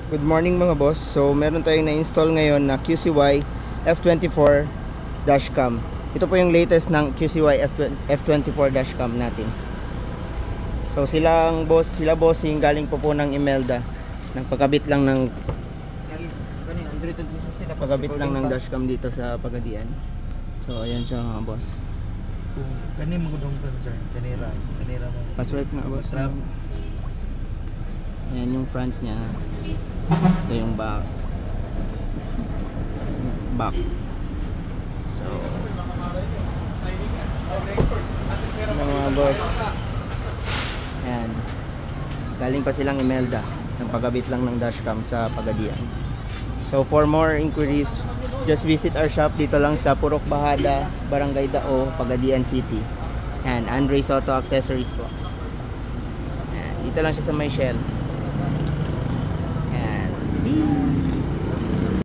Good morning mga boss. So meron tayong na-install ngayon na QCY F24 dashcam. Ito po yung latest ng QCY F24 dashcam natin. So sila bossing galing po ng Imelda. Nagpakabit lang ng dashcam dito sa Pagadian. So ayan siya mga boss. Kani magudong concern kanira mo. Password nga boss. Ayan yung front niya. Ito yung back. So mga boss, ayan, galing pa silang Imelda, nagpagabit lang ng dashcam sa Pagadian. So for more inquiries, just visit our shop dito lang sa Purok Bahada, Barangay Dao, Pagadian City. Ayan, Andre Soto Accessories po. Ayan, dito lang siya sa May Shell.